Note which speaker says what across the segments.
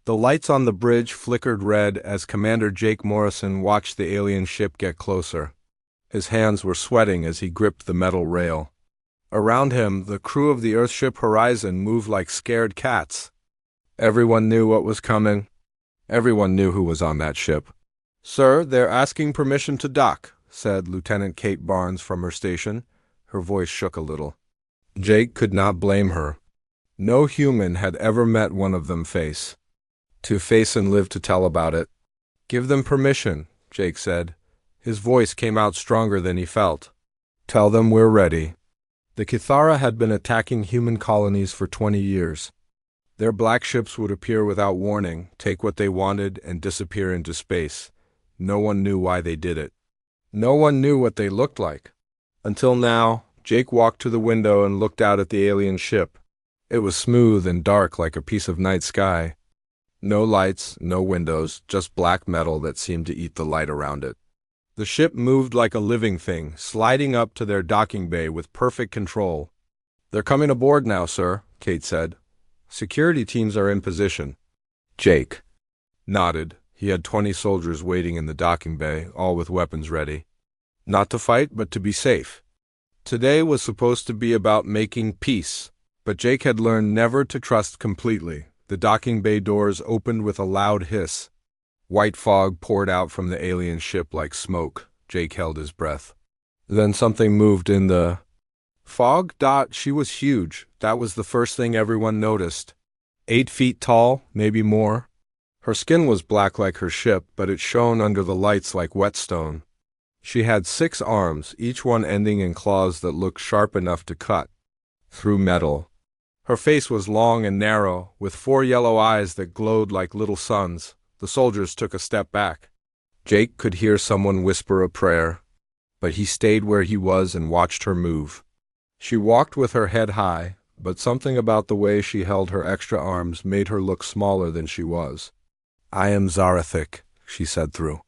Speaker 1: The lights on the bridge flickered red as Commander Jake Morrison watched the alien ship get closer. His hands were sweating as he gripped the metal rail. Around him, the crew of the Earthship Horizon moved like scared cats. Everyone knew what was coming. Everyone knew who was on that ship. "Sir, they're asking permission to dock," said Lieutenant Kate Barnes from her station. Her voice shook a little. Jake could not blame her. No human had ever met one of them face and live to tell about it. "Give them permission," Jake said. His voice came out stronger than he felt. "Tell them we're ready." The Kithara had been attacking human colonies for 20 years. Their black ships would appear without warning, take what they wanted, and disappear into space. No one knew why they did it. No one knew what they looked like. Until now, Jake walked to the window and looked out at the alien ship. It was smooth and dark like a piece of night sky. No lights, no windows, just black metal that seemed to eat the light around it. The ship moved like a living thing, sliding up to their docking bay with perfect control. "They're coming aboard now, sir," Kate said. "Security teams are in position." Jake nodded. He had 20 soldiers waiting in the docking bay, all with weapons ready. Not to fight, but to be safe. Today was supposed to be about making peace, but Jake had learned never to trust completely. The docking bay doors opened with a loud hiss. White fog poured out from the alien ship like smoke. Jake held his breath. Then something moved in the fog. She was huge. That was the first thing everyone noticed. 8 feet tall, maybe more. Her skin was black like her ship, but it shone under the lights like whetstone. She had 6 arms, each one ending in claws that looked sharp enough to cut through metal. Her face was long and narrow, with 4 yellow eyes that glowed like little suns. The soldiers took a step back. Jake could hear someone whisper a prayer, but he stayed where he was and watched her move. She walked with her head high, but something about the way she held her extra arms made her look smaller than she was. "I am Zarathic," she said through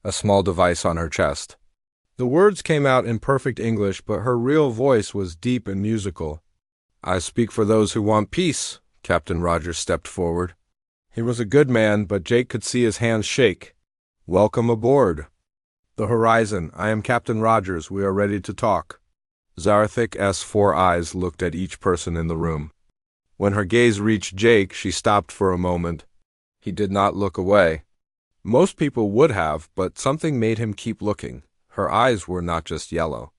Speaker 1: a small device on her chest. The words came out in perfect English, but her real voice was deep and musical. "I speak for those who want peace." Captain Rogers stepped forward. He was a good man, but Jake could see his hands shake. "Welcome aboard the Horizon. I am Captain Rogers. We are ready to talk." Zarathic's 4 eyes looked at each person in the room. When her gaze reached Jake, she stopped for a moment. He did not look away. Most people would have, but something made him keep looking. Her eyes were not just yellow.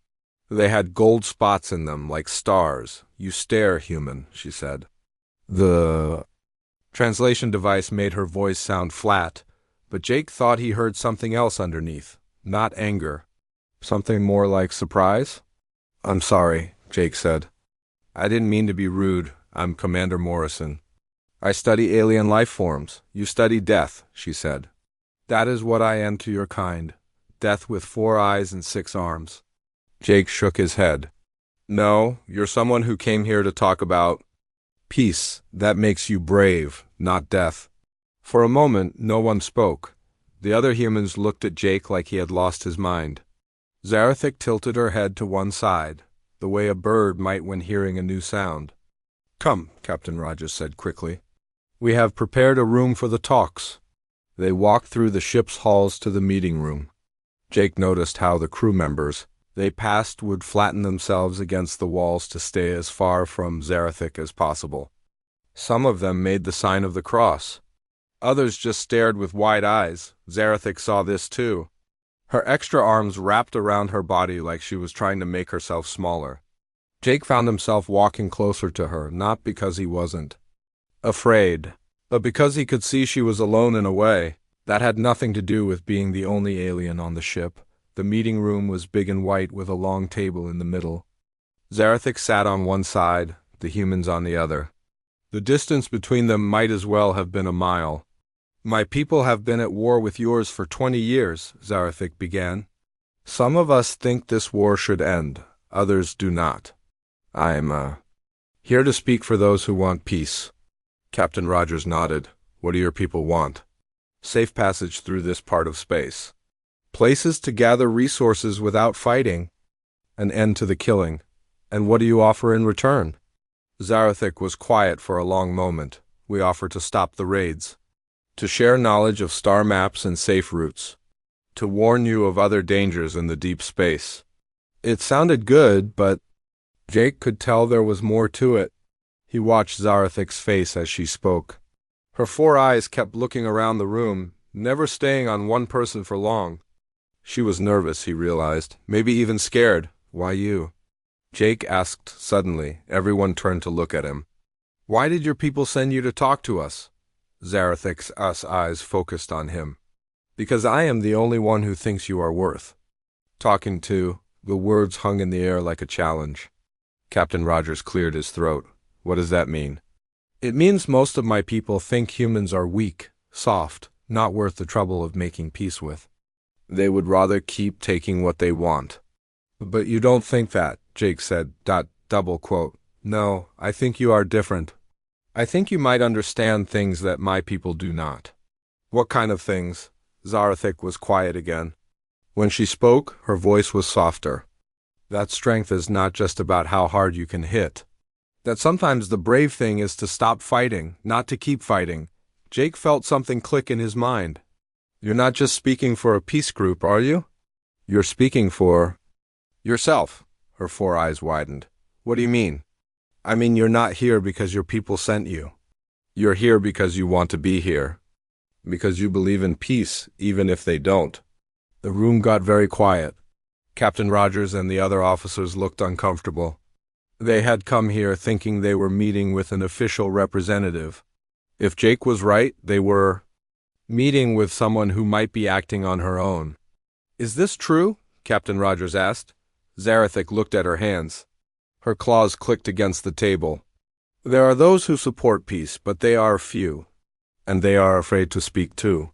Speaker 1: They had gold spots in them, like stars. "You stare, human," she said. The translation device made her voice sound flat, but Jake thought he heard something else underneath. Not anger. Something more like surprise? "I'm sorry," Jake said. "I didn't mean to be rude. I'm Commander Morrison. I study alien life forms. You study death," she said. "That is what I am to your kind. Death with 4 eyes and 6 arms." Jake shook his head. "No, you're someone who came here to talk about peace. That makes you brave, not death." For a moment, no one spoke. The other humans looked at Jake like he had lost his mind. Zarathic tilted her head to one side, the way a bird might when hearing a new sound. "Come," Captain Rogers said quickly. "We have prepared a room for the talks." They walked through the ship's halls to the meeting room. Jake noticed how the crew members they passed would flatten themselves against the walls to stay as far from Zarathic as possible. Some of them made the sign of the cross. Others just stared with wide eyes. Zarathic saw this too. Her extra arms wrapped around her body like she was trying to make herself smaller. Jake found himself walking closer to her, not because he wasn't afraid, but because he could see she was alone in a way. That had nothing to do with being the only alien on the ship. The meeting room was big and white with a long table in the middle. Zarathic sat on one side, the humans on the other. The distance between them might as well have been a mile. "My people have been at war with yours for 20 years, Zarathic began. "Some of us think this war should end, others do not. I'm here to speak for those who want peace." Captain Rogers nodded. "What do your people want?" "Safe passage through this part of space. Places to gather resources without fighting. An end to the killing. And what do you offer in return?" Zarathic was quiet for a long moment. "We offer to stop the raids." to share knowledge of star maps and safe routes, to warn you of other dangers in the deep space. It sounded good, but Jake could tell there was more to it. He watched Zarathik's face as she spoke. Her 4 eyes kept looking around the room, never staying on one person for long. She was nervous, he realized, maybe even scared. Why you? Jake asked suddenly. Everyone turned to look at him. Why did your people send you to talk to us? Zarathik's eyes focused on him. Because I am the only one who thinks you are worth talking to. The words hung in the air like a challenge. Captain Rogers cleared his throat. What does that mean? It means most of my people think humans are weak, soft, not worth the trouble of making peace with. They would rather keep taking what they want. But you don't think that, Jake said, double quote. No, I think you are different. I think you might understand things that my people do not. What kind of things? Zarathik was quiet again. When she spoke, her voice was softer. That strength is not just about how hard you can hit. That sometimes the brave thing is to stop fighting, not to keep fighting. Jake felt something click in his mind. You're not just speaking for a peace group, are you? You're speaking for yourself. Her 4 eyes widened. What do you mean? I mean you're not here because your people sent you. You're here because you want to be here. Because you believe in peace, even if they don't. The room got very quiet. Captain Rogers and the other officers looked uncomfortable. They had come here thinking they were meeting with an official representative. If Jake was right, they were meeting with someone who might be acting on her own. Is this true? Captain Rogers asked. Zarathik looked at her hands. Her claws clicked against the table. There are those who support peace, but they are few. And they are afraid to speak too.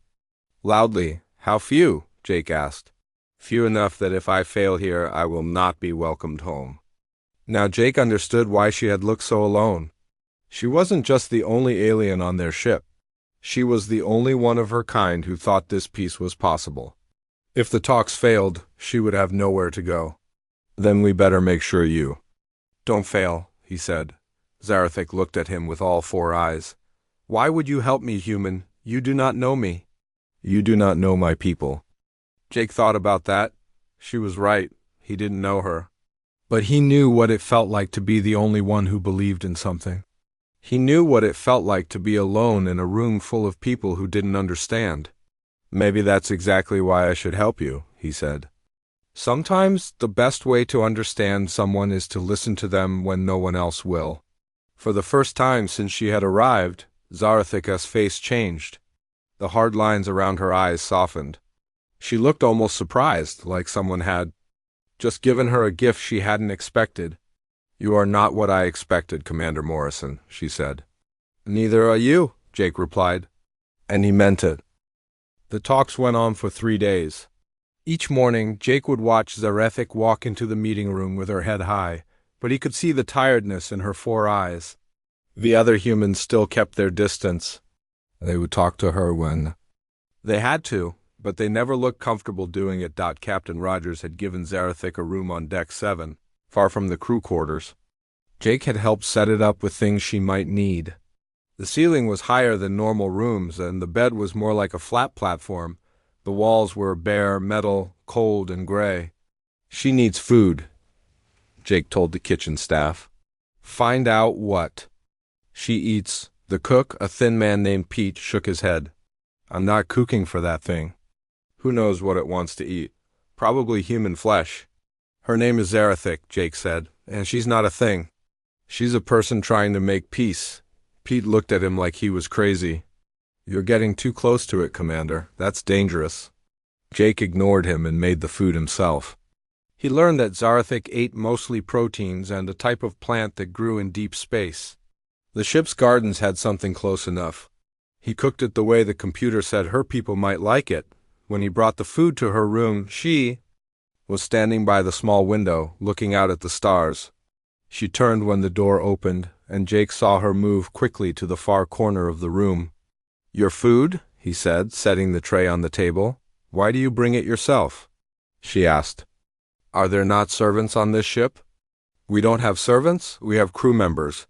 Speaker 1: Loudly, how few? Jake asked. Few enough that if I fail here, I will not be welcomed home. Now Jake understood why she had looked so alone. She wasn't just the only alien on their ship. She was the only one of her kind who thought this peace was possible. If the talks failed, she would have nowhere to go. Then we better make sure you don't fail, he said. Zarathik looked at him with all 4 eyes. Why would you help me, human? You do not know me. You do not know my people. Jake thought about that. She was right. He didn't know her. But he knew what it felt like to be the only one who believed in something. He knew what it felt like to be alone in a room full of people who didn't understand. Maybe that's exactly why I should help you, he said. Sometimes the best way to understand someone is to listen to them when no one else will. For the first time since she had arrived, Zarathik's face changed. The hard lines around her eyes softened. She looked almost surprised, like someone had just given her a gift she hadn't expected. You are not what I expected, Commander Morrison, she said. Neither are you, Jake replied. And he meant it. The talks went on for 3 days. Each morning, Jake would watch Zarathik walk into the meeting room with her head high, but he could see the tiredness in her 4 eyes. The other humans still kept their distance. They would talk to her when they had to, but they never looked comfortable doing it. Captain Rogers had given Zarathik a room on Deck 7, far from the crew quarters. Jake had helped set it up with things she might need. The ceiling was higher than normal rooms, and the bed was more like a flat platform. The walls were bare, metal, cold, and gray. She needs food, Jake told the kitchen staff. Find out what she eats. The cook, a thin man named Pete, shook his head. I'm not cooking for that thing. Who knows what it wants to eat? Probably human flesh. Her name is Zarathik, Jake said, and she's not a thing. She's a person trying to make peace. Pete looked at him like he was crazy. You're getting too close to it, Commander. That's dangerous. Jake ignored him and made the food himself. He learned that Zarathik ate mostly proteins and a type of plant that grew in deep space. The ship's gardens had something close enough. He cooked it the way the computer said her people might like it. When he brought the food to her room, she was standing by the small window, looking out at the stars. She turned when the door opened, and Jake saw her move quickly to the far corner of the room. Your food? He said, setting the tray on the table. Why do you bring it yourself? She asked. Are there not servants on this ship? We don't have servants, we have crew members.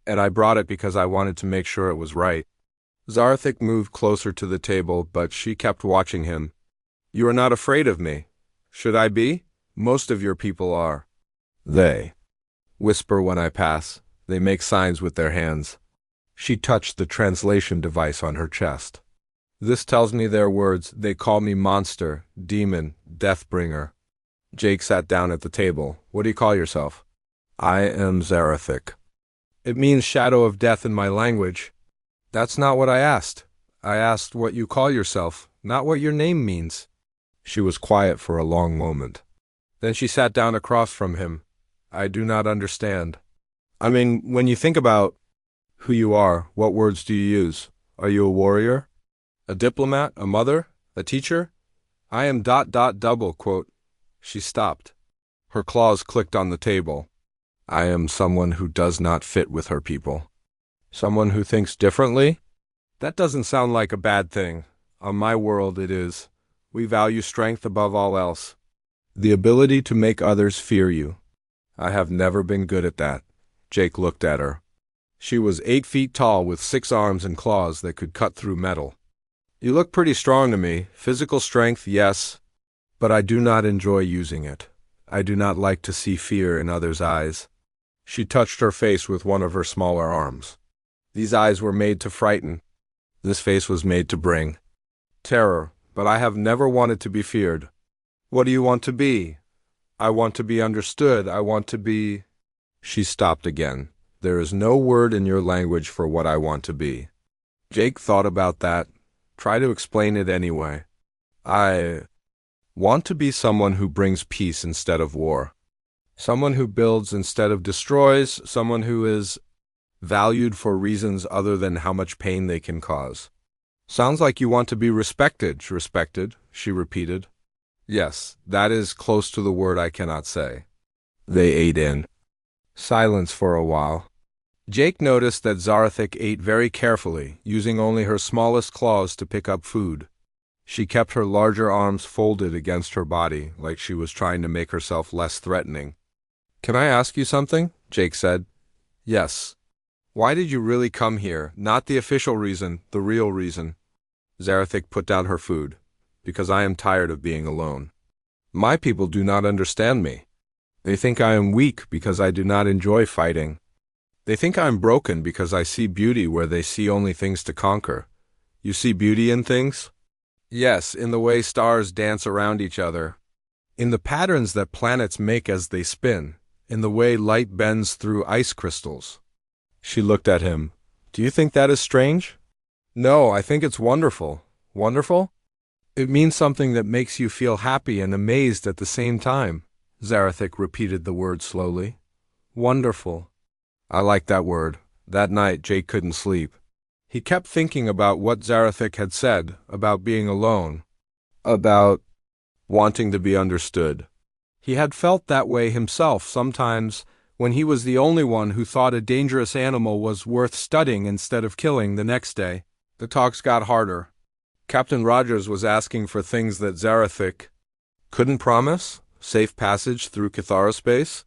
Speaker 1: And I brought it because I wanted to make sure it was right. Zarathic moved closer to the table, but she kept watching him. You are not afraid of me. Should I be? Most of your people are. They whisper when I pass. They make signs with their hands. She touched the translation device on her chest. This tells me their words. They call me monster, demon, deathbringer. Jake sat down at the table. What do you call yourself? I am Zarathic. It means shadow of death in my language. That's not what I asked. I asked what you call yourself, not what your name means. She was quiet for a long moment. Then she sat down across from him. I do not understand. I mean, when you think about who you are, what words do you use? Are you a warrior? A diplomat? A mother? A teacher? I am ... double quote. She stopped. Her claws clicked on the table. I am someone who does not fit with her people. Someone who thinks differently? That doesn't sound like a bad thing. On my world it is. We value strength above all else. The ability to make others fear you. I have never been good at that. Jake looked at her. She was 8 feet tall with 6 arms and claws that could cut through metal. You look pretty strong to me. Physical strength, yes. But I do not enjoy using it. I do not like to see fear in others' eyes. She touched her face with one of her smaller arms. These eyes were made to frighten. This face was made to bring terror, but I have never wanted to be feared. What do you want to be? I want to be understood. I want to be... She stopped again. There is no word in your language for what I want to be. Jake thought about that. Try to explain it anyway. I want to be someone who brings peace instead of war. Someone who builds instead of destroys. Someone who is valued for reasons other than how much pain they can cause. Sounds like you want to be respected. Respected, she repeated. Yes, that is close to the word I cannot say. They ate in silence for a while. Jake noticed that Zarathic ate very carefully, using only her smallest claws to pick up food. She kept her larger arms folded against her body, like she was trying to make herself less threatening. Can I ask you something? Jake said. Yes. Why did you really come here? Not the official reason, the real reason. Zarathic put down her food. Because I am tired of being alone. My people do not understand me. They think I am weak because I do not enjoy fighting. They think I am broken because I see beauty where they see only things to conquer. You see beauty in things? Yes, in the way stars dance around each other. In the patterns that planets make as they spin. In the way light bends through ice crystals. She looked at him. Do you think that is strange? No, I think it's wonderful. Wonderful? It means something that makes you feel happy and amazed at the same time. Zarathic repeated the word slowly. Wonderful. I like that word. That night, Jake couldn't sleep. He kept thinking about what Zarathic had said, about being alone, about wanting to be understood. He had felt that way himself sometimes when he was the only one who thought a dangerous animal was worth studying instead of killing the next day. The talks got harder. Captain Rogers was asking for things that Zarathic couldn't promise. Safe passage through Kithara space,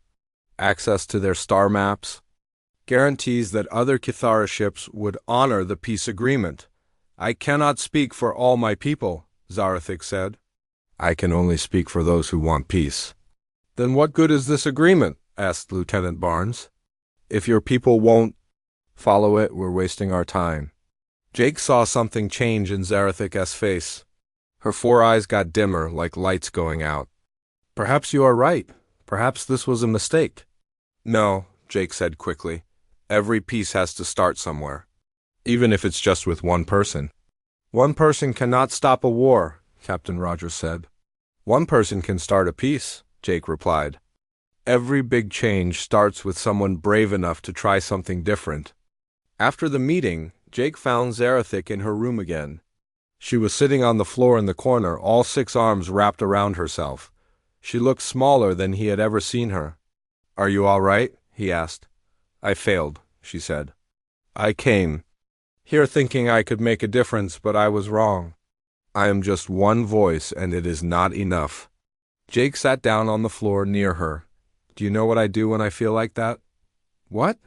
Speaker 1: access to their star maps, guarantees that other Kithara ships would honor the peace agreement. I cannot speak for all my people, Zarathic said. I can only speak for those who want peace. Then what good is this agreement? Asked Lieutenant Barnes. If your people won't follow it, we're wasting our time. Jake saw something change in Zarathic's face. Her 4 eyes got dimmer, like lights going out. Perhaps you are right. Perhaps this was a mistake. No, Jake said quickly. Every peace has to start somewhere. Even if it's just with one person. One person cannot stop a war, Captain Rogers said. One person can start a peace, Jake replied. Every big change starts with someone brave enough to try something different. After the meeting, Jake found Zarathic in her room again. She was sitting on the floor in the corner, all 6 arms wrapped around herself. She looked smaller than he had ever seen her. Are you all right? He asked. I failed, she said. I came here thinking I could make a difference, but I was wrong. I am just one voice, and it is not enough. Jake sat down on the floor near her. Do you know what I do when I feel like that? What?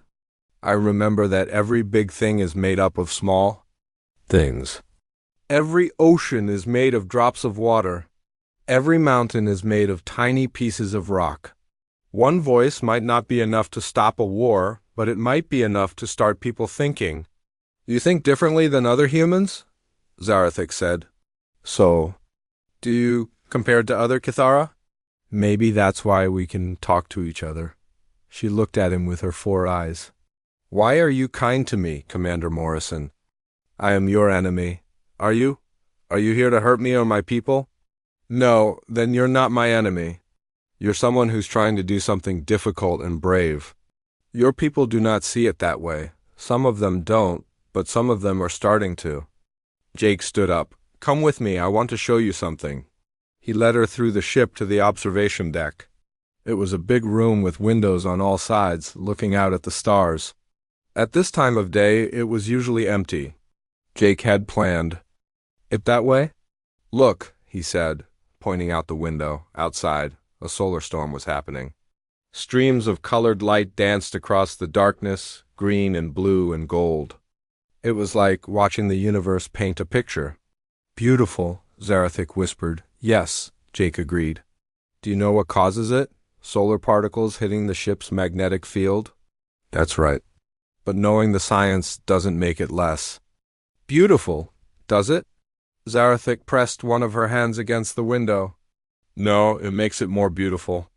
Speaker 1: I remember that every big thing is made up of small things. Every ocean is made of drops of water. Every mountain is made of tiny pieces of rock. One voice might not be enough to stop a war, but it might be enough to start people thinking. You think differently than other humans? Zarathik said. So, do you, compared to other Kithara? Maybe that's why we can talk to each other. She looked at him with her 4 eyes. Why are you kind to me, Commander Morrison? I am your enemy. Are you? Are you here to hurt me or my people? No, then you're not my enemy. You're someone who's trying to do something difficult and brave. Your people do not see it that way. Some of them don't, but some of them are starting to. Jake stood up. Come with me, I want to show you something. He led her through the ship to the observation deck. It was a big room with windows on all sides, looking out at the stars. At this time of day, it was usually empty. Jake had planned it that way. Look, he said, pointing out the window. Outside, a solar storm was happening. Streams of colored light danced across the darkness, green and blue and gold. It was like watching the universe paint a picture. Beautiful, Zarathik whispered. Yes, Jake agreed. Do you know what causes it? Solar particles hitting the ship's magnetic field? That's right. But knowing the science doesn't make it less beautiful, does it? Zarathik pressed one of her hands against the window. No, it makes it more beautiful.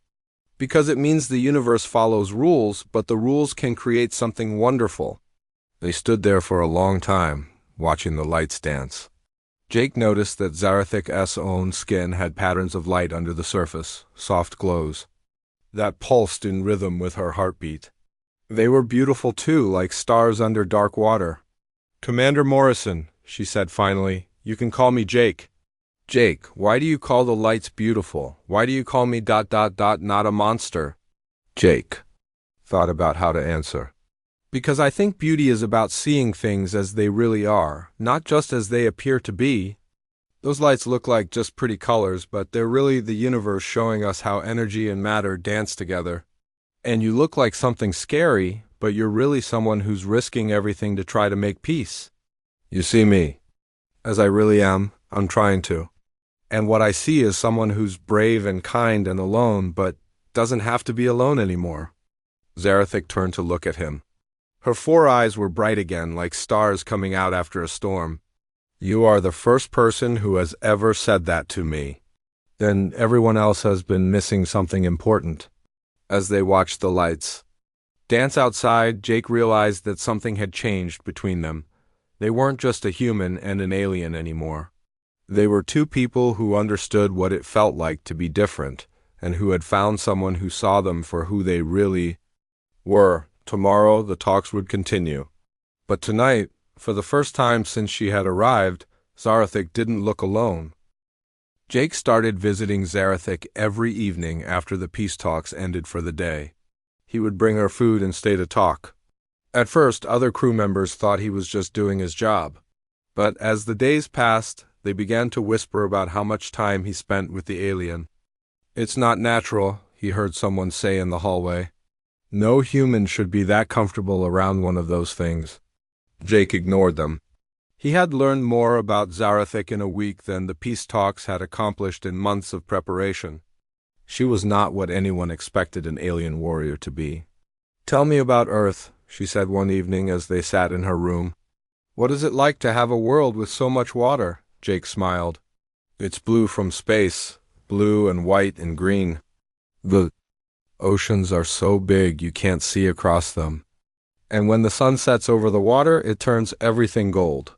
Speaker 1: Because it means the universe follows rules, but the rules can create something wonderful. They stood there for a long time, watching the lights dance. Jake noticed that Zarathik's own skin had patterns of light under the surface, soft glows, that pulsed in rhythm with her heartbeat. They were beautiful too, like stars under dark water. Commander Morrison, she said finally, you can call me Jake. Jake, why do you call the lights beautiful? Why do you call me ... not a monster? Jake thought about how to answer. Because I think beauty is about seeing things as they really are, not just as they appear to be. Those lights look like just pretty colors, but they're really the universe showing us how energy and matter dance together. And you look like something scary, but you're really someone who's risking everything to try to make peace. You see me, as I really am, I'm trying to. And what I see is someone who's brave and kind and alone, but doesn't have to be alone anymore. Zarathik turned to look at him. Her 4 eyes were bright again, like stars coming out after a storm. You are the first person who has ever said that to me. Then everyone else has been missing something important. As they watched the lights dance outside, Jake realized that something had changed between them. They weren't just a human and an alien anymore. They were 2 people who understood what it felt like to be different, and who had found someone who saw them for who they really were. Tomorrow the talks would continue. But tonight, for the first time since she had arrived, Zarathik didn't look alone. Jake started visiting Zarathik every evening after the peace talks ended for the day. He would bring her food and stay to talk. At first, other crew members thought he was just doing his job. But as the days passed, they began to whisper about how much time he spent with the alien. It's not natural, he heard someone say in the hallway. No human should be that comfortable around one of those things. Jake ignored them. He had learned more about Zarathik in a week than the peace talks had accomplished in months of preparation. She was not what anyone expected an alien warrior to be. Tell me about Earth, she said one evening as they sat in her room. What is it like to have a world with so much water? Jake smiled. It's blue from space, blue and white and green. The oceans are so big you can't see across them. And when the sun sets over the water, it turns everything gold.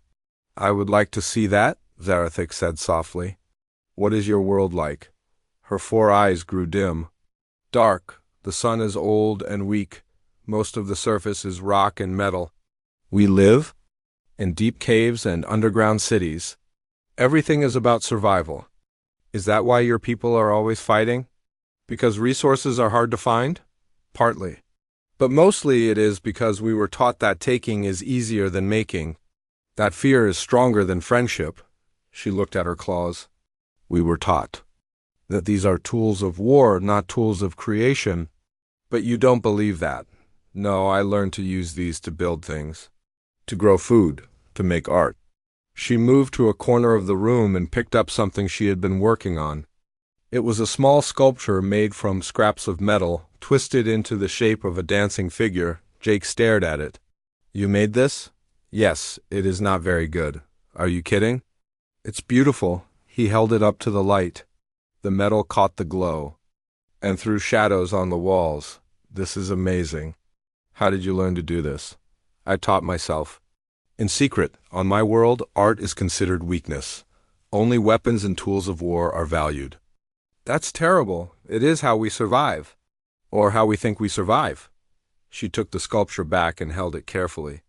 Speaker 1: I would like to see that, Zarathik said softly. What is your world like? Her 4 eyes grew dim. Dark, the sun is old and weak. Most of the surface is rock and metal. We live in deep caves and underground cities. Everything is about survival. Is that why your people are always fighting? Because resources are hard to find? Partly. But mostly it is because we were taught that taking is easier than making. That fear is stronger than friendship. She looked at her claws. We were taught that these are tools of war, not tools of creation. But you don't believe that. No, I learned to use these to build things, to grow food, to make art. She moved to a corner of the room and picked up something she had been working on. It was a small sculpture made from scraps of metal, twisted into the shape of a dancing figure. Jake stared at it. "You made this?" "Yes, it is not very good." "Are you kidding?" "It's beautiful." He held it up to the light. The metal caught the glow, and threw shadows on the walls. "This is amazing." "How did you learn to do this?" "I taught myself." "In secret, on my world, art is considered weakness. Only weapons and tools of war are valued." "That's terrible. It is how we survive." "Or how we think we survive." She took the sculpture back and held it carefully.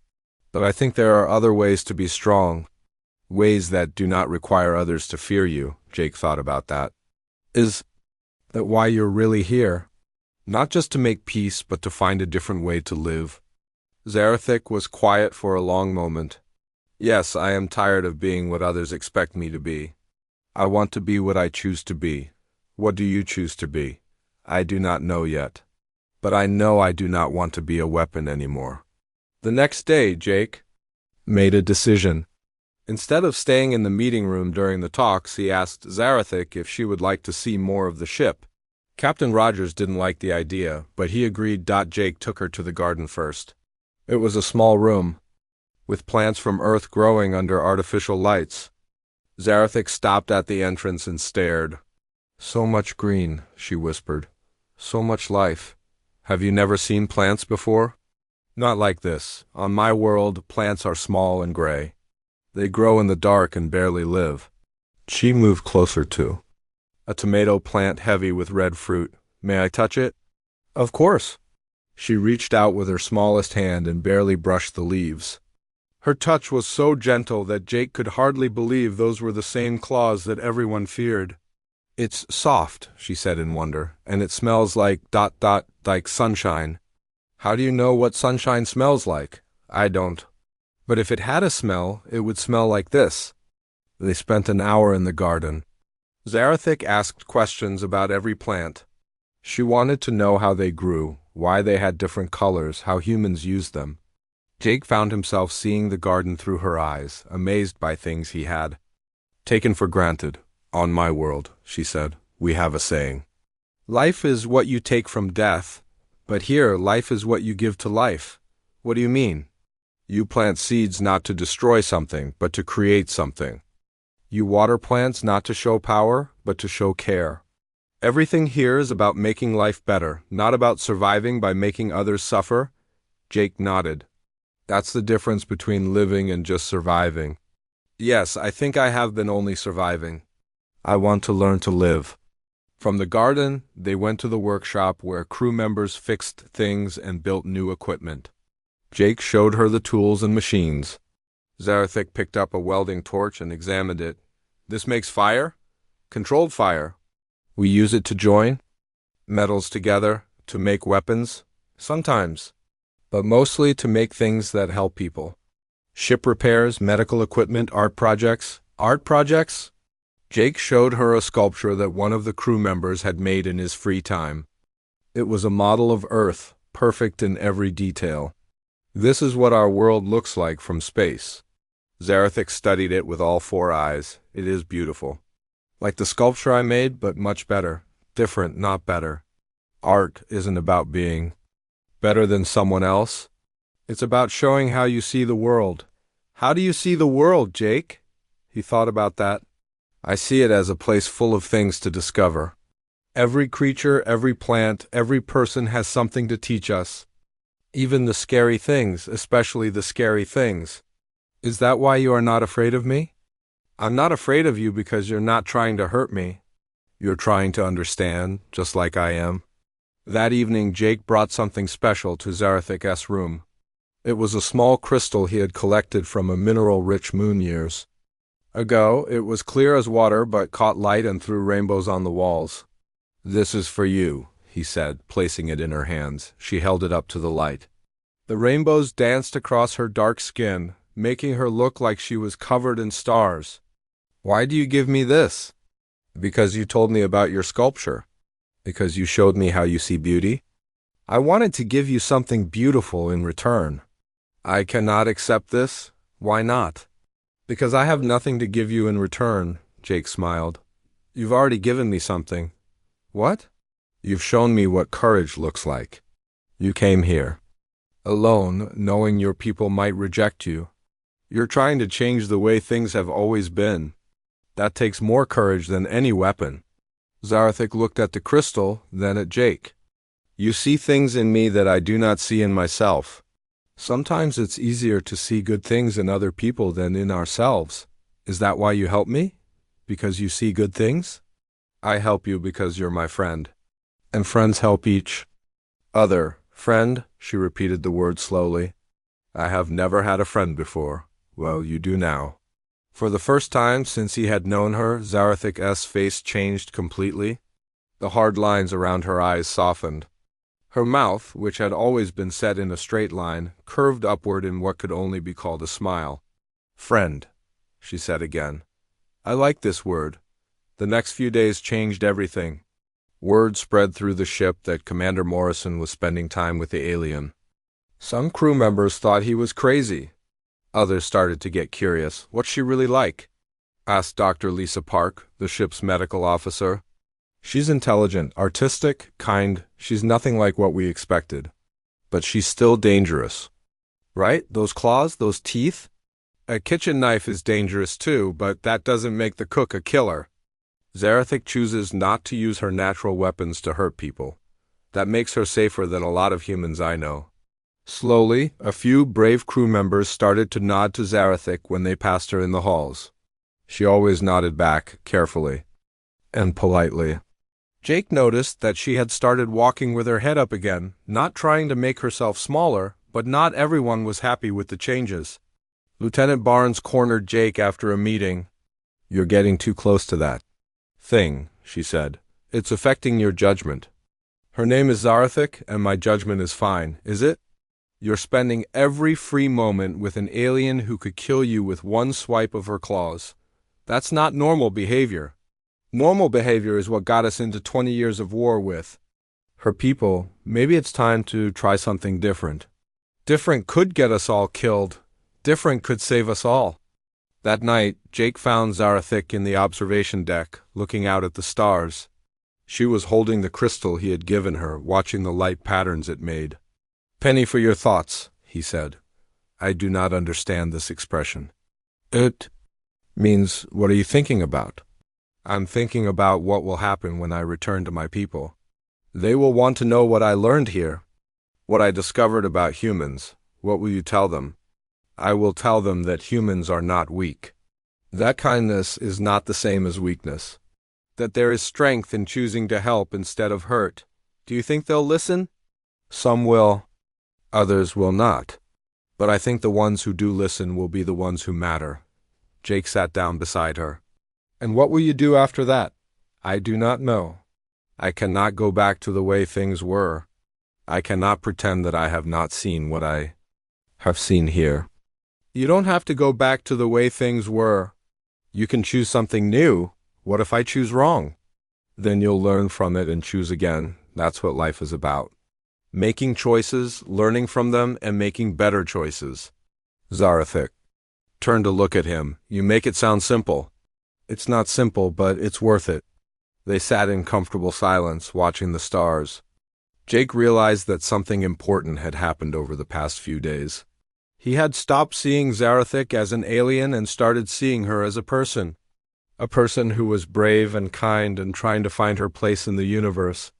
Speaker 1: "But I think there are other ways to be strong. Ways that do not require others to fear you." Jake thought about that. "Is that why you're really here? Not just to make peace, but to find a different way to live?" Zarathik was quiet for a long moment. "Yes, I am tired of being what others expect me to be. I want to be what I choose to be." "What do you choose to be?" "I do not know yet. But I know I do not want to be a weapon anymore." The next day, Jake made a decision. Instead of staying in the meeting room during the talks, he asked Zarathik if she would like to see more of the ship. Captain Rogers didn't like the idea, but he agreed. Jake took her to the garden first. It was a small room, with plants from Earth growing under artificial lights. Zarathik stopped at the entrance and stared. "So much green," she whispered. "So much life. Have you never seen plants before?" "Not like this. On my world, plants are small and gray. They grow in the dark and barely live." She moved closer to a tomato plant heavy with red fruit. "May I touch it?" "Of course." She reached out with her smallest hand and barely brushed the leaves. Her touch was so gentle that Jake could hardly believe those were the same claws that everyone feared. "It's soft," she said in wonder, "and it smells like ... like sunshine." "How do you know what sunshine smells like?" "I don't. But if it had a smell, it would smell like this." They spent an hour in the garden. Zarathik asked questions about every plant. She wanted to know how they grew, why they had different colors, how humans used them. Jake found himself seeing the garden through her eyes, amazed by things he had taken for granted. "On my world," she said, "we have a saying. Life is what you take from death, but here life is what you give to life." "What do you mean?" "You plant seeds not to destroy something, but to create something. You water plants not to show power, but to show care. Everything here is about making life better, not about surviving by making others suffer." Jake nodded. "That's the difference between living and just surviving." "Yes, I think I have been only surviving. I want to learn to live." From the garden, they went to the workshop where crew members fixed things and built new equipment. Jake showed her the tools and machines. Zarathik picked up a welding torch and examined it. "This makes fire?" "Controlled fire." "We use it to join metals together, to make weapons?" "Sometimes, but mostly to make things that help people. Ship repairs, medical equipment, art projects." "Art projects?" Jake showed her a sculpture that one of the crew members had made in his free time. It was a model of Earth, perfect in every detail. "This is what our world looks like from space." Zarathik studied it with all four eyes. "It is beautiful. Like the sculpture I made, but much better. Different, not better. Art isn't about being better than someone else. It's about showing how you see the world." "How do you see the world, Jake?" He thought about that. "I see it as a place full of things to discover. Every creature, every plant, every person has something to teach us. Even the scary things, especially the scary things." "Is that why you are not afraid of me?" "I'm not afraid of you because you're not trying to hurt me. You're trying to understand, just like I am." That evening, Jake brought something special to Zarathik's room. It was a small crystal he had collected from a mineral-rich moon years ago. It was clear as water, but caught light and threw rainbows on the walls. "This is for you," he said, placing it in her hands. She held it up to the light. The rainbows danced across her dark skin, making her look like she was covered in stars. "Why do you give me this?" "Because you told me about your sculpture. Because you showed me how you see beauty. I wanted to give you something beautiful in return." "I cannot accept this." "Why not?" Because I have nothing to give you in return, Jake smiled. You've already given me something. What? You've shown me what courage looks like. You came here. Alone, knowing your people might reject you. You're trying to change the way things have always been. That takes more courage than any weapon. Zarathik looked at the crystal, then at Jake. You see things in me that I do not see in myself. Sometimes it's easier to see good things in other people than in ourselves. Is that why you help me? Because you see good things? I help you because you're my friend. And friends help each other. Friend, she repeated the word slowly. I have never had a friend before. Well, you do now. For the first time since he had known her, Zarathik's face changed completely. The hard lines around her eyes softened. Her mouth, which had always been set in a straight line, curved upward in what could only be called a smile. Friend, she said again. I like this word. The next few days changed everything. Word spread through the ship that Commander Morrison was spending time with the alien. Some crew members thought he was crazy. Others started to get curious. What's she really like? Asked Dr. Lisa Park, the ship's medical officer. She's intelligent, artistic, kind. She's nothing like what we expected. But she's still dangerous. Right? Those claws, those teeth? A kitchen knife is dangerous too, but that doesn't make the cook a killer. Zarathik chooses not to use her natural weapons to hurt people. That makes her safer than a lot of humans I know. Slowly, a few brave crew members started to nod to Zarathik when they passed her in the halls. She always nodded back, carefully and politely. Jake noticed that she had started walking with her head up again, not trying to make herself smaller, but not everyone was happy with the changes. Lieutenant Barnes cornered Jake after a meeting. You're getting too close to that thing, she said. It's affecting your judgment. Her name is Zarathik, and my judgment is fine, is it? You're spending every free moment with an alien who could kill you with one swipe of her claws. That's not normal behavior. Normal behavior is what got us into 20 years of war with her people. Maybe it's time to try something different. Different could get us all killed. Different could save us all. That night, Jake found Zarathik in the observation deck, looking out at the stars. She was holding the crystal he had given her, watching the light patterns it made. Penny for your thoughts, he said. I do not understand this expression. It means, what are you thinking about? I'm thinking about what will happen when I return to my people. They will want to know what I learned here, what I discovered about humans. What will you tell them? I will tell them that humans are not weak. That kindness is not the same as weakness. That there is strength in choosing to help instead of hurt. Do you think they'll listen? Some will. Others will not. But I think the ones who do listen will be the ones who matter. Jake sat down beside her. And what will you do after that? I do not know. I cannot go back to the way things were. I cannot pretend that I have not seen what I have seen here. You don't have to go back to the way things were. You can choose something new. What if I choose wrong? Then you'll learn from it and choose again. That's what life is about. Making choices, learning from them, and making better choices. Zarathik turned to look at him. You make it sound simple. It's not simple, but it's worth it. They sat in comfortable silence, watching the stars. Jake realized that something important had happened over the past few days. He had stopped seeing Zarathik as an alien and started seeing her as a person who was brave and kind and trying to find her place in the universe.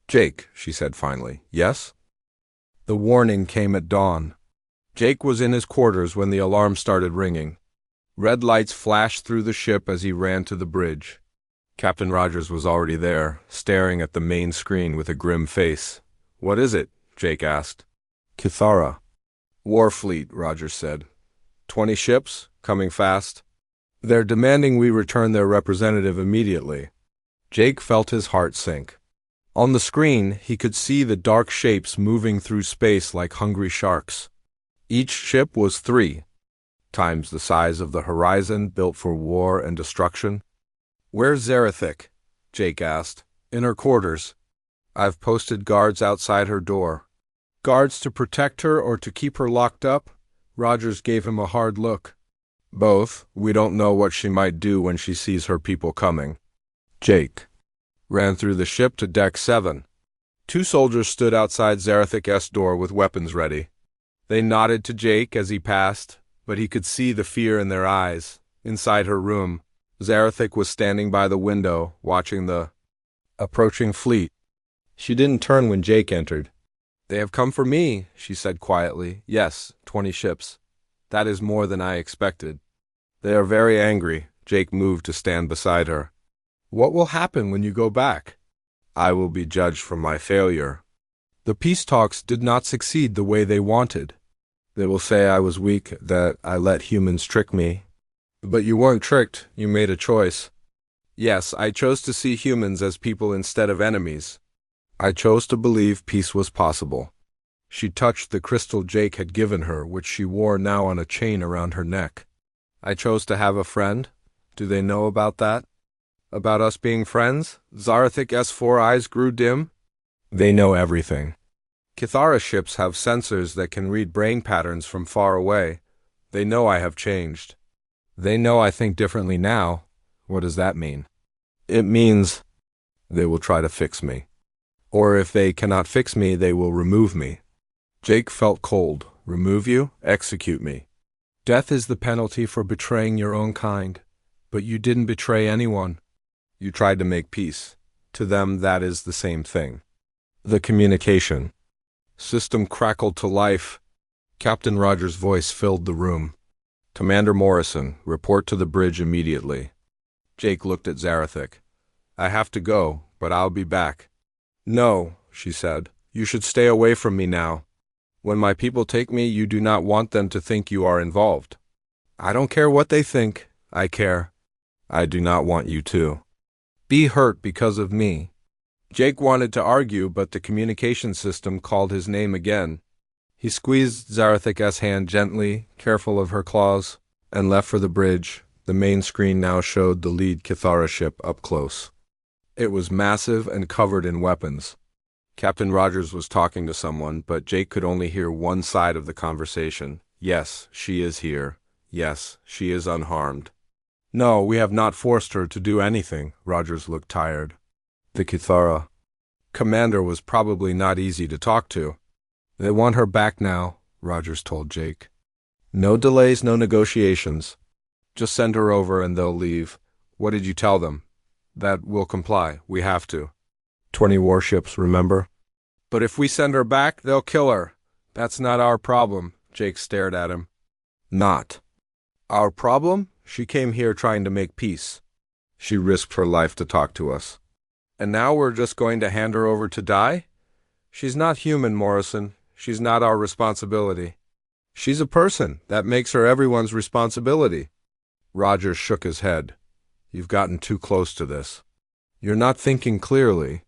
Speaker 1: Jake, she said finally. Yes? The warning came at dawn. Jake was in his quarters when the alarm started ringing. Red lights flashed through the ship as he ran to the bridge. Captain Rogers was already there, staring at the main screen with a grim face. What is it? Jake asked. Kithara. War fleet, Rogers said. 20 ships, coming fast. They're demanding we return their representative immediately. Jake felt his heart sink. On the screen, he could see the dark shapes moving through space like hungry sharks. Each ship was 3 times the size of the horizon, built for war and destruction. Where's Zarathik? Jake asked. In her quarters. I've posted guards outside her door. Guards to protect her or to keep her locked up? Rogers gave him a hard look. Both. We don't know what she might do when she sees her people coming. Jake ran through the ship to Deck 7. Two soldiers stood outside Zarathik's door with weapons ready. They nodded to Jake as he passed, but he could see the fear in their eyes. Inside her room, Zarathik was standing by the window, watching the approaching fleet. She didn't turn when Jake entered. "They have come for me," she said quietly. "Yes, 20 ships. That is more than I expected. They are very angry." Jake moved to stand beside her. "What will happen when you go back?" "I will be judged for my failure. The peace talks did not succeed the way they wanted. They will say I was weak, that I let humans trick me. But you weren't tricked, you made a choice." "Yes, I chose to see humans as people instead of enemies. I chose to believe peace was possible." She touched the crystal Jake had given her, which she wore now on a chain around her neck. "I chose to have a friend. Do they know about that? About us being friends?" Zarathik's 4 eyes grew dim. "They know everything. Kithara ships have sensors that can read brain patterns from far away. They know I have changed. They know I think differently now. What does that mean?" "It means they will try to fix me. Or if they cannot fix me, they will remove me." Jake felt cold. "Remove you? Execute me." "Death is the penalty for betraying your own kind. But you didn't betray anyone. You tried to make peace. To them, that is the same thing." The communication system crackled to life. Captain Rogers' voice filled the room. "Commander Morrison, report to the bridge immediately." Jake looked at Zarathik. "I have to go, but I'll be back." "No," she said. "You should stay away from me now. When my people take me, you do not want them to think you are involved." "I don't care what they think. I care. I do not want you to be hurt because of me." Jake wanted to argue, but the communication system called his name again. He squeezed Zarathik's hand gently, careful of her claws, and left for the bridge. The main screen now showed the lead Kithara ship up close. It was massive and covered in weapons. Captain Rogers was talking to someone, but Jake could only hear one side of the conversation. "Yes, she is here. Yes, she is unharmed." "No, we have not forced her to do anything." Rogers looked tired. The Kithara commander was probably not easy to talk to. "They want her back now," Rogers told Jake. "No delays, no negotiations. Just send her over and they'll leave." "What did you tell them?" "That we'll comply. We have to. 20 warships, remember?" "But if we send her back, they'll kill her." "That's not our problem." Jake stared at him. "Not our problem? She came here trying to make peace. She risked her life to talk to us. And now we're just going to hand her over to die? She's not human, Morrison. She's not our responsibility." "She's a person. That makes her everyone's responsibility." Rogers shook his head. "You've gotten too close to this. You're not thinking clearly."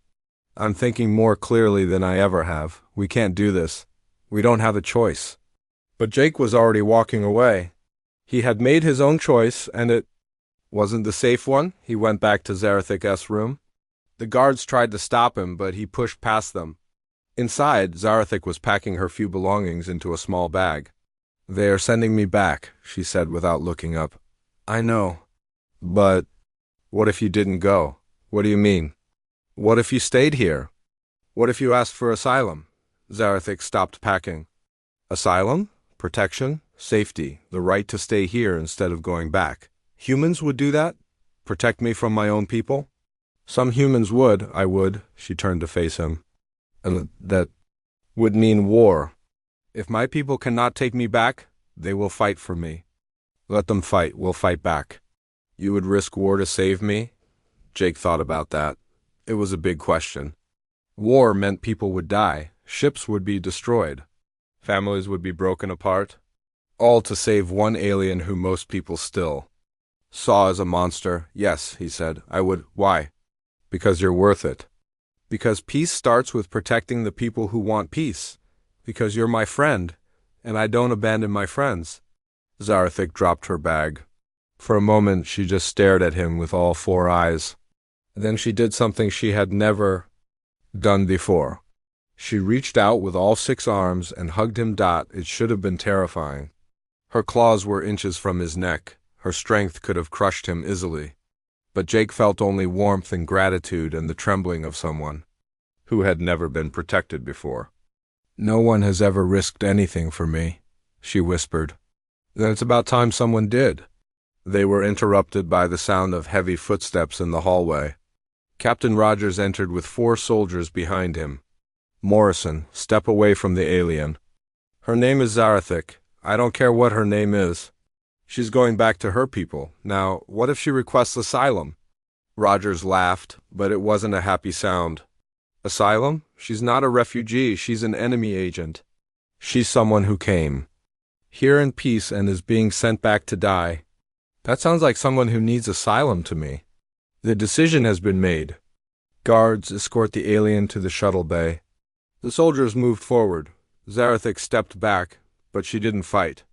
Speaker 1: "I'm thinking more clearly than I ever have. We can't do this. We don't have a choice." But Jake was already walking away. He had made his own choice, and it wasn't the safe one. He went back to Zarathik's room. The guards tried to stop him, but he pushed past them. Inside, Zarathik was packing her few belongings into a small bag. "They are sending me back," she said without looking up. "I know. But what if you didn't go?" "What do you mean?" "What if you stayed here? What if you asked for asylum?" Zarathik stopped packing. "Asylum? Protection? Safety? The right to stay here instead of going back? Humans would do that? Protect me from my own people?" "Some humans would, I would." She turned to face him. "And that would mean war. If my people cannot take me back, they will fight for me." "Let them fight. We'll fight back." "You would risk war to save me?" Jake thought about that. It was a big question. War meant people would die. Ships would be destroyed. Families would be broken apart. All to save one alien who most people still saw as a monster. "Yes," he said, "I would." "Why?" "Because you're worth it. Because peace starts with protecting the people who want peace. Because you're my friend, and I don't abandon my friends." Zarathik dropped her bag. For a moment she just stared at him with all 4 eyes. Then she did something she had never done before. She reached out with all 6 arms and hugged him. It should have been terrifying. Her claws were inches from his neck. Her strength could have crushed him easily. But Jake felt only warmth and gratitude and the trembling of someone who had never been protected before. "No one has ever risked anything for me," she whispered. "Then it's about time someone did." They were interrupted by the sound of heavy footsteps in the hallway. Captain Rogers entered with 4 soldiers behind him. "Morrison, step away from the alien. Her name is Zarathik. I don't care what her name is. She's going back to her people. Now, what if she requests asylum?" Rogers laughed, but it wasn't a happy sound. "Asylum? She's not a refugee. She's an enemy agent. She's someone who came here in peace and is being sent back to die. That sounds like someone who needs asylum to me. The decision has been made. Guards, escort the alien to the shuttle bay." The soldiers moved forward. Zarathik stepped back, but she didn't fight.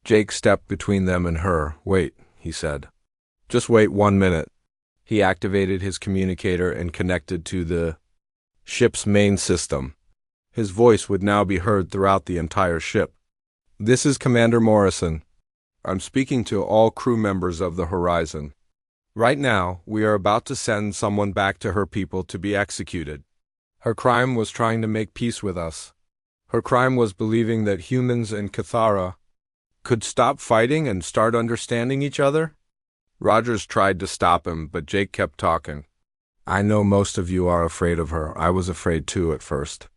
Speaker 1: Jake stepped between them and her. "Wait," he said. "Just wait 1 minute." He activated his communicator and connected to the ship's main system. His voice would now be heard throughout the entire ship. "This is Commander Morrison. I'm speaking to all crew members of the Horizon. Right now, we are about to send someone back to her people to be executed. Her crime was trying to make peace with us. Her crime was believing that humans and Cathara could stop fighting and start understanding each other." Rogers tried to stop him, but Jake kept talking. "I know most of you are afraid of her. I was afraid too at first.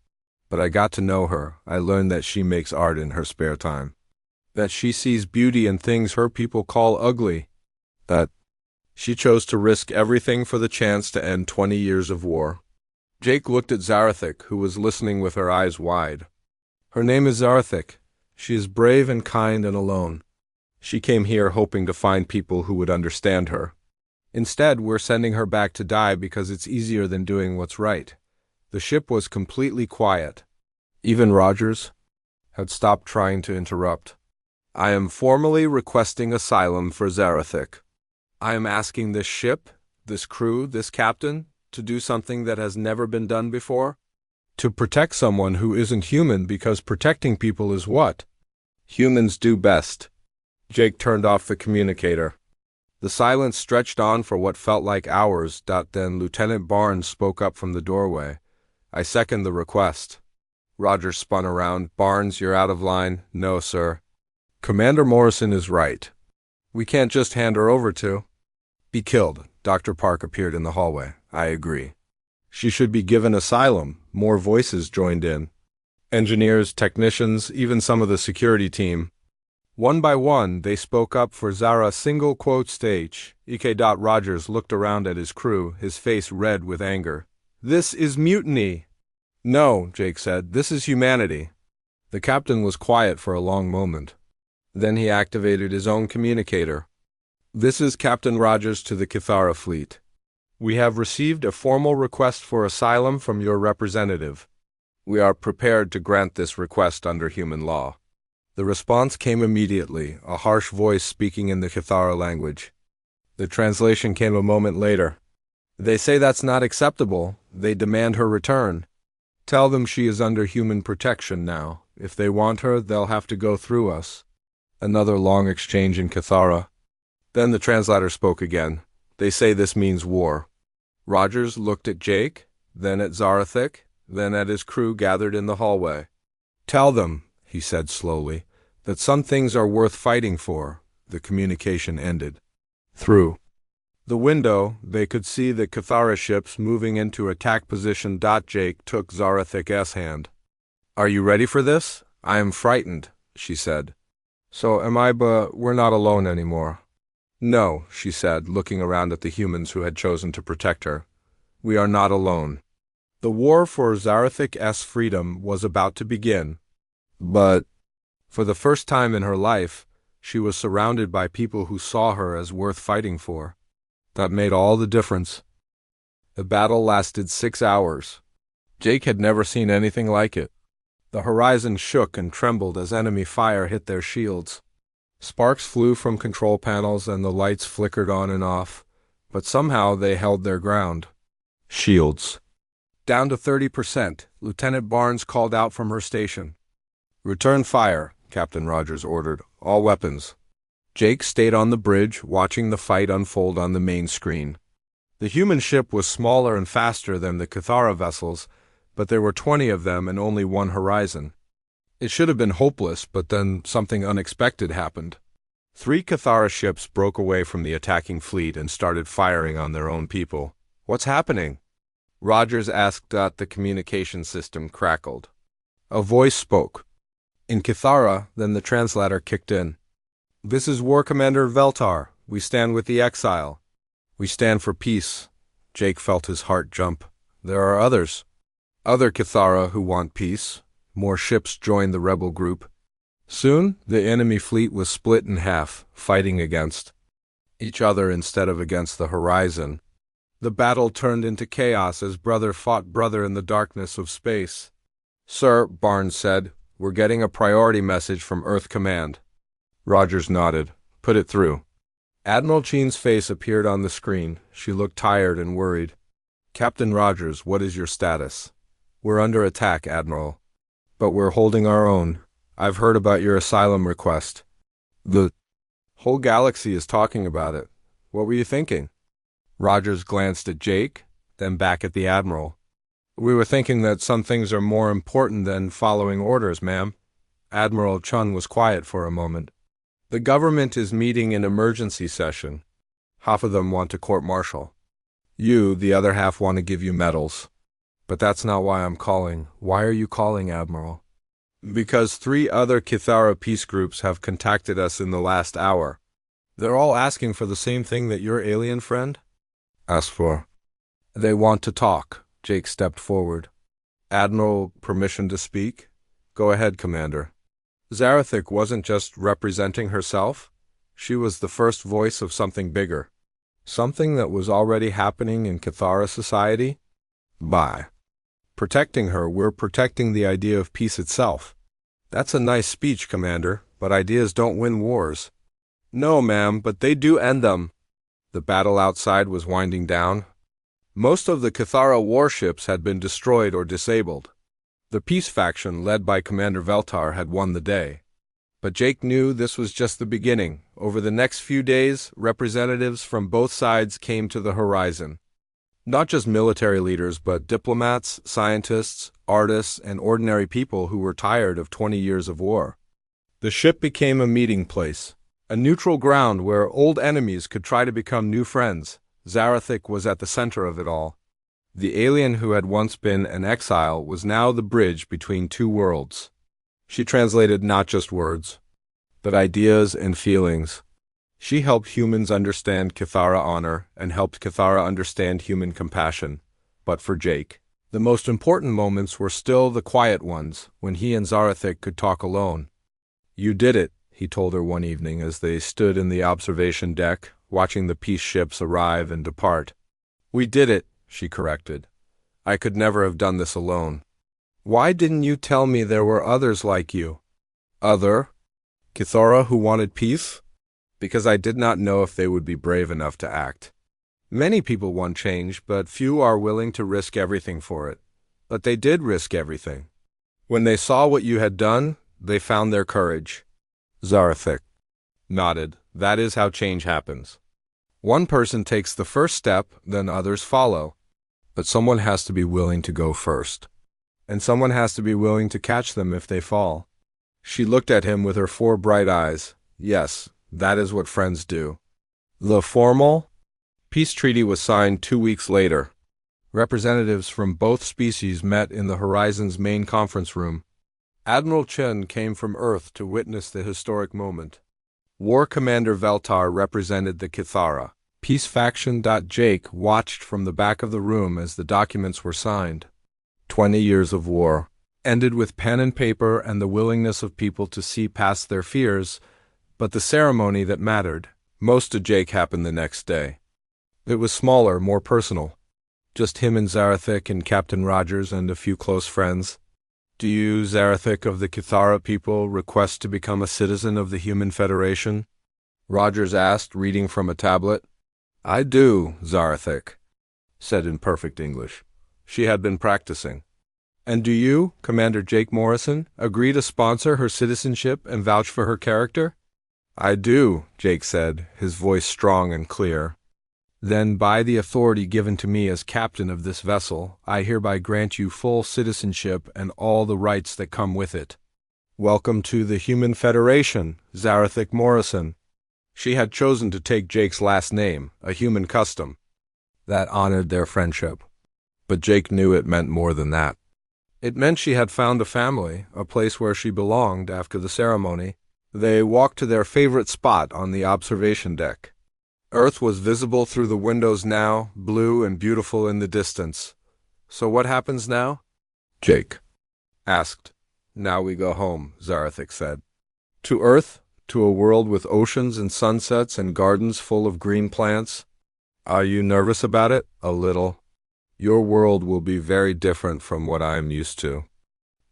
Speaker 1: But I got to know her. I learned that she makes art in her spare time. That she sees beauty in things her people call ugly. That she chose to risk everything for the chance to end 20 years of war." Jake looked at Zarathik, who was listening with her eyes wide. "Her name is Zarathik. She is brave and kind and alone. She came here hoping to find people who would understand her. Instead, we're sending her back to die because it's easier than doing what's right." The ship was completely quiet. Even Rogers had stopped trying to interrupt. "I am formally requesting asylum for Zarathik. I am asking this ship, this crew, this captain, to do something that has never been done before. To protect someone who isn't human, because protecting people is what humans do best." Jake turned off the communicator. The silence stretched on for what felt like hours. Then Lieutenant Barnes spoke up from the doorway. "I second the request." Rogers spun around. "Barnes, you're out of line." "No, sir. Commander Morrison is right. We can't just hand her over to be killed." Dr. Park appeared in the hallway. "I agree. She should be given asylum." More voices joined in. Engineers, technicians, even some of the security team. One by one, they spoke up for Zara. Single quote stage. EK. Rogers looked around at his crew, his face red with anger. "This is mutiny." "No," Jake said. "This is humanity." The captain was quiet for a long moment. Then he activated his own communicator. "This is Captain Rogers to the Cathara fleet. We have received a formal request for asylum from your representative. We are prepared to grant this request under human law." The response came immediately, a harsh voice speaking in the Cathara language. The translation came a moment later. "They say that's not acceptable. They demand her return. Tell them she is under human protection now. If they want her, they'll have to go through us." Another long exchange in Cathara. Then the translator spoke again. "They say this means war." Rogers looked at Jake, then at Zarathik, then at his crew gathered in the hallway. "Tell them," he said slowly, "that some things are worth fighting for." The communication ended. Through the window, they could see the Cathara ships moving into attack position. Jake took Zarathik's hand. "Are you ready for this?" "I am frightened," she said. "So am I, but we're not alone anymore." "No," she said, looking around at the humans who had chosen to protect her. "We are not alone." The war for Zarathik's freedom was about to begin. But for the first time in her life, she was surrounded by people who saw her as worth fighting for. That made all the difference. The battle lasted 6 hours. Jake had never seen anything like it. The horizon shook and trembled as enemy fire hit their shields. Sparks flew from control panels and the lights flickered on and off, but somehow they held their ground. "Shields down to 30%, Lieutenant Barnes called out from her station. "Return fire," Captain Rogers ordered. "All weapons." Jake stayed on the bridge, watching the fight unfold on the main screen. The human ship was smaller and faster than the Cathara vessels, but there were 20 of them and only one horizon. It should have been hopeless, but then something unexpected happened. 3 Cathara ships broke away from the attacking fleet and started firing on their own people. "What's happening?" Rogers asked. The communication system crackled. A voice spoke. In Cathara, then the translator kicked in. "This is War Commander Veltar. We stand with the exile. We stand for peace." Jake felt his heart jump. There are others. Other Cathara who want peace. More ships joined the rebel group. Soon, the enemy fleet was split in half, fighting against each other instead of against the horizon. The battle turned into chaos as brother fought brother in the darkness of space. "Sir," Barnes said, "we're getting a priority message from Earth Command." Rogers nodded. "Put it through." Admiral Chen's face appeared on the screen. She looked tired and worried. "Captain Rogers, what is your status?" "We're under attack, Admiral. But we're holding our own. I've heard about your asylum request. The whole galaxy is talking about it. What were you thinking?" Rogers glanced at Jake, then back at the Admiral. "We were thinking that some things are more important than following orders, ma'am." Admiral Chun was quiet for a moment. "The government is meeting in emergency session. Half of them want to court-martial. You, the other half, want to give you medals. But that's not why I'm calling. Why are you calling, Admiral?" "Because 3 other Cathara peace groups have contacted us in the last hour. They're all asking for the same thing that your alien friend asked for. They want to talk." Jake stepped forward. "Admiral, permission to speak?" "Go ahead, Commander." Zarathik wasn't just representing herself. She was the first voice of something bigger. Something that was already happening in Cathara society. By protecting her, we're protecting the idea of peace itself. "That's a nice speech, Commander, but ideas don't win wars." "No, ma'am, but they do end them." The battle outside was winding down. Most of the Cathara warships had been destroyed or disabled. The peace faction, led by Commander Veltar, had won the day. But Jake knew this was just the beginning. Over the next few days, representatives from both sides came to the horizon. Not just military leaders, but diplomats, scientists, artists, and ordinary people who were tired of 20 years of war. The ship became a meeting place, a neutral ground where old enemies could try to become new friends. Zarathik was at the center of it all. The alien who had once been an exile was now the bridge between 2 worlds. She translated not just words, but ideas and feelings. She helped humans understand Cathara honor and helped Cathara understand human compassion. But for Jake, the most important moments were still the quiet ones, when he and Zarathik could talk alone. "You did it," he told her one evening as they stood in the observation deck, watching the peace ships arrive and depart. "We did it," she corrected. "I could never have done this alone." "Why didn't you tell me there were others like you?" "Other? Cathara who wanted peace?" "Because I did not know if they would be brave enough to act. Many people want change, but few are willing to risk everything for it. But they did risk everything. When they saw what you had done, they found their courage." Zarathik nodded. "That is how change happens. One person takes the first step, then others follow. But someone has to be willing to go first. And someone has to be willing to catch them if they fall." She looked at him with her 4 bright eyes. "Yes, that is what friends do." The formal peace treaty was signed 2 weeks later. Representatives from both species met in the Horizon's main conference room. Admiral Chen came from Earth to witness the historic moment. War Commander Veltar represented the Cathara peace faction. Jake watched from the back of the room as the documents were signed. 20 years of war ended with pen and paper and the willingness of people to see past their fears, but the ceremony that mattered most to Jake happened the next day. It was smaller, more personal. Just him and Zarathik and Captain Rogers and a few close friends. "Do you, Zarathik of the Cathara people, request to become a citizen of the Human Federation?" Rogers asked, reading from a tablet. "I do," Zarathik said in perfect English. She had been practicing. "And do you, Commander Jake Morrison, agree to sponsor her citizenship and vouch for her character?" I do, Jake said, his voice strong and clear. Then, by the authority given to me as captain of this vessel, I hereby grant you full citizenship and all the rights that come with it. Welcome to the Human Federation, Zarathic Morrison. She had chosen to take Jake's last name, a human custom. That honored their friendship. But Jake knew it meant more than that. It meant she had found a family, a place where she belonged after the ceremony. They walked to their favorite spot on the observation deck. Earth was visible through the windows now, blue and beautiful in the distance. So what happens now? Jake asked. Now we go home, Zarathic said. To Earth, to a world with oceans and sunsets and gardens full of green plants. Are you nervous about it? A little. Your world will be very different from what I am used to.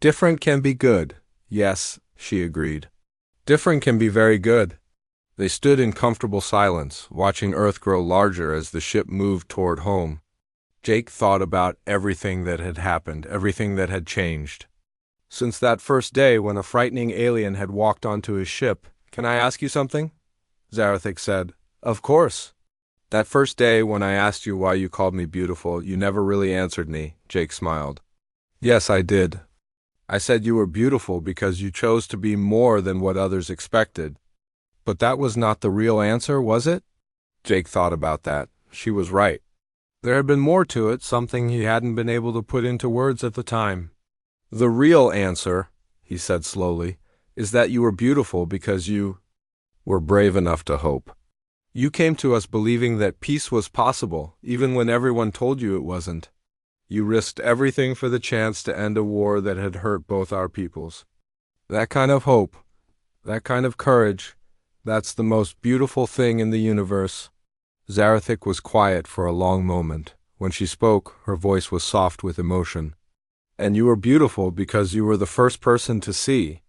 Speaker 1: Different can be good. Yes, she agreed. Different can be very good. They stood in comfortable silence, watching Earth grow larger as the ship moved toward home. Jake thought about everything that had happened, everything that had changed. Since that first day when a frightening alien had walked onto his ship. Can I ask you something? Zarathic said. Of course. That first day when I asked you why you called me beautiful, you never really answered me, Jake smiled. Yes, I did. I said you were beautiful because you chose to be more than what others expected. But that was not the real answer, was it? Jake thought about that. She was right. There had been more to it, something he hadn't been able to put into words at the time. The real answer, he said slowly, is that you were beautiful because you were brave enough to hope. You came to us believing that peace was possible, even when everyone told you it wasn't. You risked everything for the chance to end a war that had hurt both our peoples. That kind of hope, that kind of courage, that's the most beautiful thing in the universe. Zarathic was quiet for a long moment. When she spoke, her voice was soft with emotion. And you were beautiful because you were the first person to see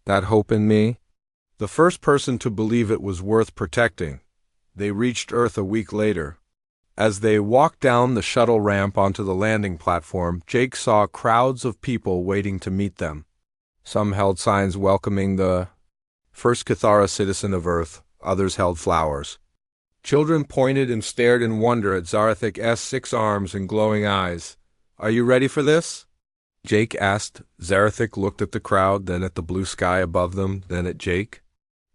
Speaker 1: that hope in me, the first person to believe it was worth protecting. They reached Earth a week later. As they walked down the shuttle ramp onto the landing platform, Jake saw crowds of people waiting to meet them. Some held signs welcoming the first Cathara citizen of Earth, others held flowers. Children pointed and stared in wonder at Zarathic's 6 arms and glowing eyes. Are you ready for this? Jake asked. Zarathic looked at the crowd, then at the blue sky above them, then at Jake.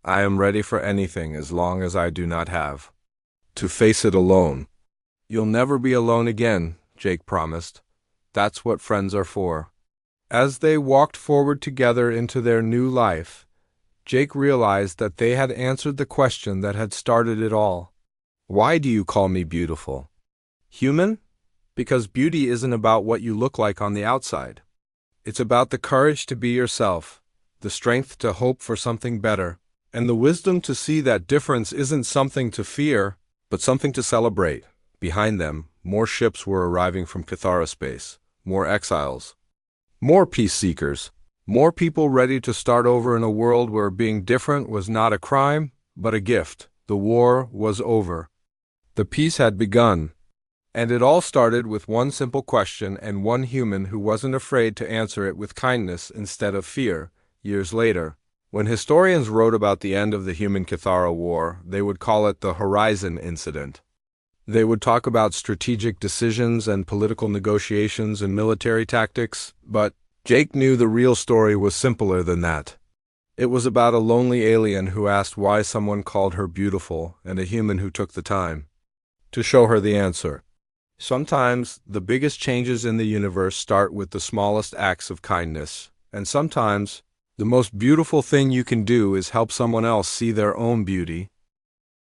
Speaker 1: I am ready for anything as long as I do not have to face it alone. You'll never be alone again, Jake promised. That's what friends are for. As they walked forward together into their new life, Jake realized that they had answered the question that had started it all. Why do you call me beautiful? Human? Because beauty isn't about what you look like on the outside. It's about the courage to be yourself, the strength to hope for something better, and the wisdom to see that difference isn't something to fear, but something to celebrate. Behind them, more ships were arriving from Cathara space, more exiles, more peace seekers, more people ready to start over in a world where being different was not a crime, but a gift. The war was over. The peace had begun. And it all started with one simple question and one human who wasn't afraid to answer it with kindness instead of fear. Years later, when historians wrote about the end of the human Cathara War, they would call it the Horizon Incident. They would talk about strategic decisions and political negotiations and military tactics, but Jake knew the real story was simpler than that. It was about a lonely alien who asked why someone called her beautiful and a human who took the time to show her the answer. Sometimes the biggest changes in the universe start with the smallest acts of kindness, and sometimes the most beautiful thing you can do is help someone else see their own beauty